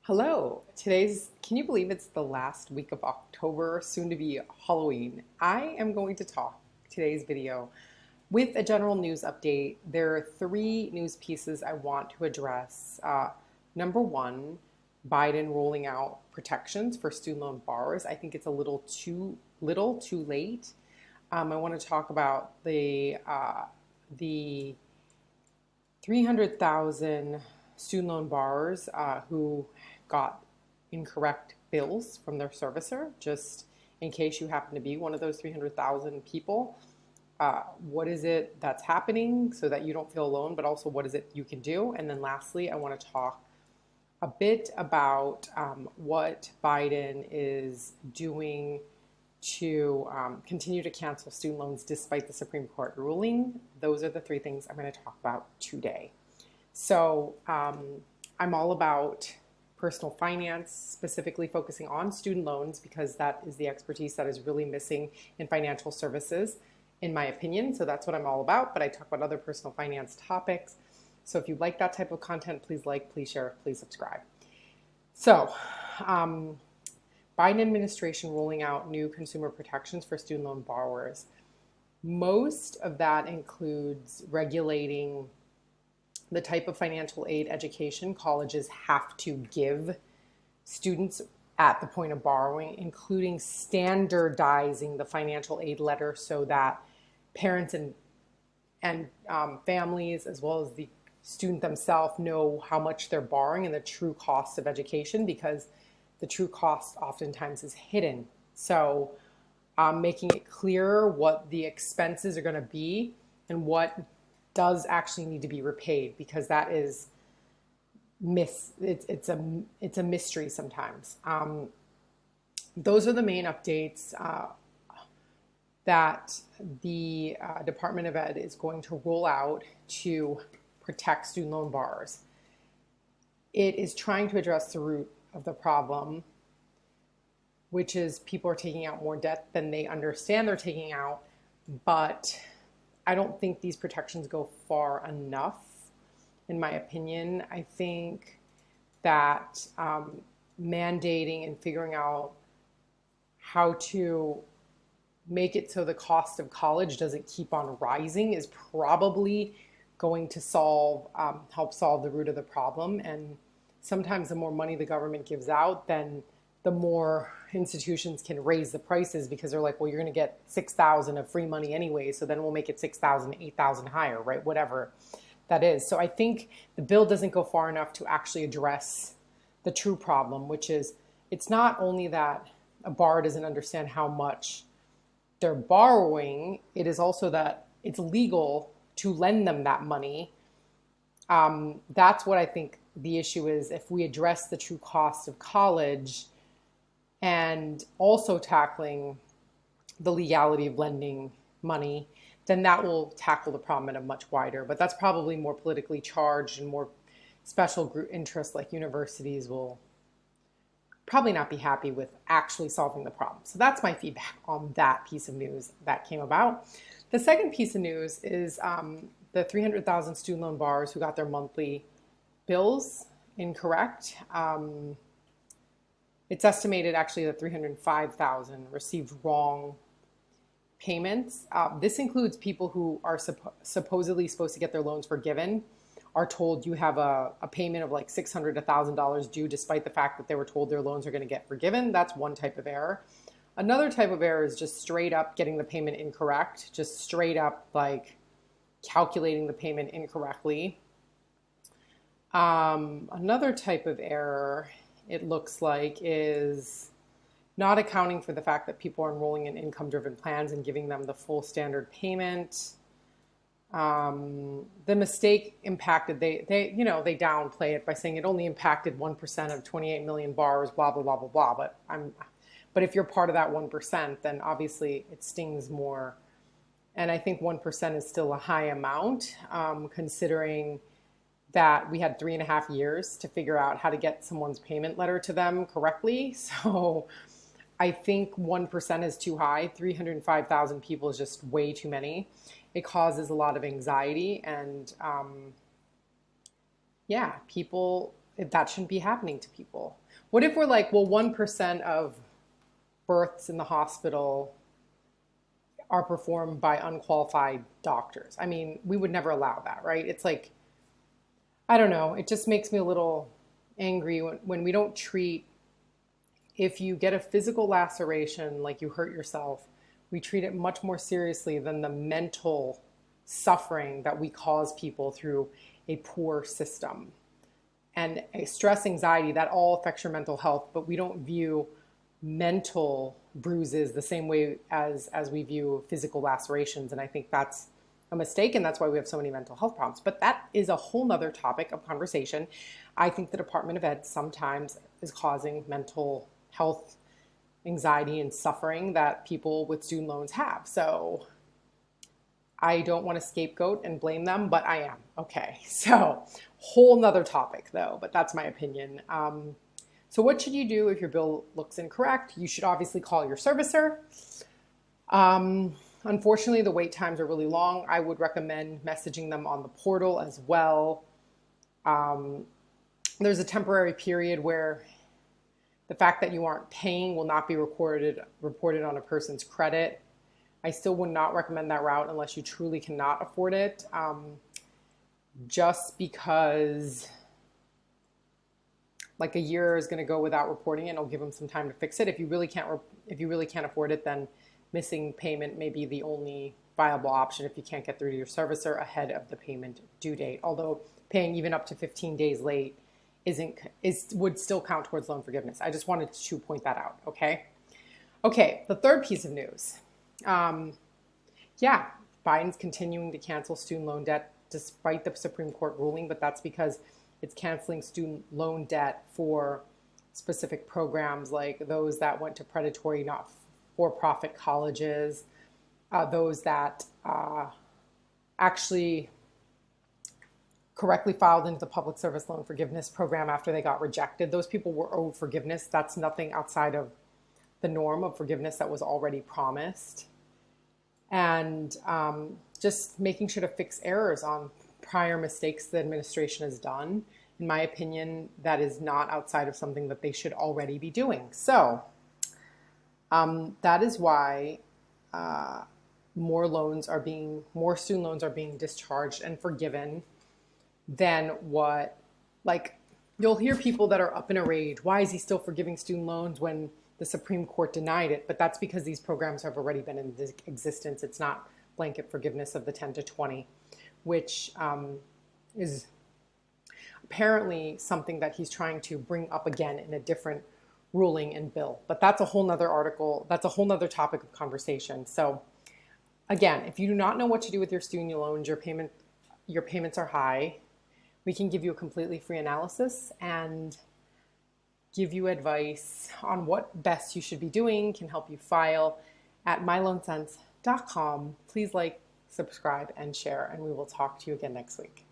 Hello. Can you believe it's the last week of October, soon to be Halloween? I am going to talk today's video with a general news update. There are three news pieces I want to address. Number one, Biden rolling out protections for student loan borrowers. I think it's a little too late. I want to talk about the 300,000 student loan borrowers who got incorrect bills from their servicer, just in case you happen to be one of those 300,000 people. What is it that's happening so that you don't feel alone, but also what is it you can do? And then lastly, I want to talk a bit about what Biden is doing to continue to cancel student loans despite the Supreme Court ruling. Those are the three things I'm going to talk about today. So I'm all about personal finance, specifically focusing on student loans because that is the expertise that is really missing in financial services, in my opinion. So that's what I'm all about, but I talk about other personal finance topics. So if you like that type of content, please like, please share, please subscribe. So Biden administration rolling out new consumer protections for student loan borrowers. Most of that includes regulating the type of financial aid education colleges have to give students at the point of borrowing, including standardizing the financial aid letter so that parents and families, as well as the student themselves, know how much they're borrowing and the true cost of education, because the true cost oftentimes is hidden. So making it clearer what the expenses are going to be and what does actually need to be repaid, because that is it's a mystery sometimes. Those are the main updates that the Department of Ed is going to roll out to protect student loan borrowers. It is trying to address the root of the problem, which is people are taking out more debt than they understand they're taking out, but I don't think these protections go far enough, in my opinion. I think that mandating and figuring out how to make it so the cost of college doesn't keep on rising is probably going to help solve the root of the problem. And sometimes the more money the government gives out, then the more institutions can raise the prices, because they're like, well, you're going to get 6,000 of free money anyway, so then we'll make it 6,000, 8,000 higher, right? Whatever that is. So I think the bill doesn't go far enough to actually address the true problem, which is it's not only that a borrower doesn't understand how much they're borrowing, it is also that it's legal to lend them that money. That's what I think the issue is. If we address the true cost of college, and also tackling the legality of lending money, then that will tackle the problem at a much wider. But that's probably more politically charged, and more special group interests like universities will probably not be happy with actually solving the problem. So that's my feedback on that piece of news that came about. The second piece of news is the 300,000 student loan borrowers who got their monthly bills incorrect. It's estimated actually that 305,000 received wrong payments. This includes people who are supposedly supposed to get their loans forgiven, are told you have a payment of like $600 to $1,000 due, despite the fact that they were told their loans are going to get forgiven. That's one type of error. Another type of error is just straight up getting the payment incorrect, just straight up like calculating the payment incorrectly. Another type of error, it looks like, is not accounting for the fact that people are enrolling in income-driven plans and giving them the full standard payment. The mistake impacted, they downplay it by saying it only impacted 1% of 28 million borrowers, blah, blah, blah, blah, blah. But if you're part of that 1%, then obviously it stings more. And I think 1% is still a high amount, considering that we had 3.5 years to figure out how to get someone's payment letter to them correctly. So I think 1% is too high. 305,000 people is just way too many. It causes a lot of anxiety, and people that shouldn't be happening to people. What if we're like, well, 1% of births in the hospital are performed by unqualified doctors? I mean, we would never allow that, right? It's like, I don't know. It just makes me a little angry when we don't treat, if you get a physical laceration, like you hurt yourself, we treat it much more seriously than the mental suffering that we cause people through a poor system. And stress, anxiety, that all affects your mental health, but we don't view mental bruises the same way as we view physical lacerations. And I think that's a mistake, and that's why we have so many mental health problems. But that is a whole nother topic of conversation. I think the Department of Ed sometimes is causing mental health anxiety and suffering that people with student loans have. So I don't want to scapegoat and blame them, but I am. Okay, so whole nother topic though, but that's my opinion. So what should you do if your bill looks incorrect? You should obviously call your servicer. Unfortunately, the wait times are really long. I would recommend messaging them on the portal as well. There's a temporary period where the fact that you aren't paying will not be reported on a person's credit. I still would not recommend that route unless you truly cannot afford it. Just because like a year is going to go without reporting it, it'll give them some time to fix it. If you really can't afford it, then missing payment may be the only viable option if you can't get through to your servicer ahead of the payment due date. Although paying even up to 15 days late would still count towards loan forgiveness. I just wanted to point that out. Okay, the third piece of news. Biden's continuing to cancel student loan debt despite the Supreme Court ruling, but that's because it's canceling student loan debt for specific programs like those that went to predatory, not for-profit colleges, those that actually correctly filed into the public service loan forgiveness program after they got rejected. Those people were owed forgiveness. That's nothing outside of the norm of forgiveness that was already promised. And just making sure to fix errors on prior mistakes the administration has done. In my opinion, that is not outside of something that they should already be doing. So that is why more student loans are being discharged and forgiven than what, like, you'll hear people that are up in a rage. Why is he still forgiving student loans when the Supreme Court denied it? But that's because these programs have already been in existence. It's not blanket forgiveness of the 10 to 20, which is apparently something that he's trying to bring up again in a different ruling and bill. But that's a whole nother article. That's a whole nother topic of conversation. So again, if you do not know what to do with your student loans, your payments are high, we can give you a completely free analysis and give you advice on what best you should be doing, can help you file at myloansense.com. Please like, subscribe, and share, and we will talk to you again next week.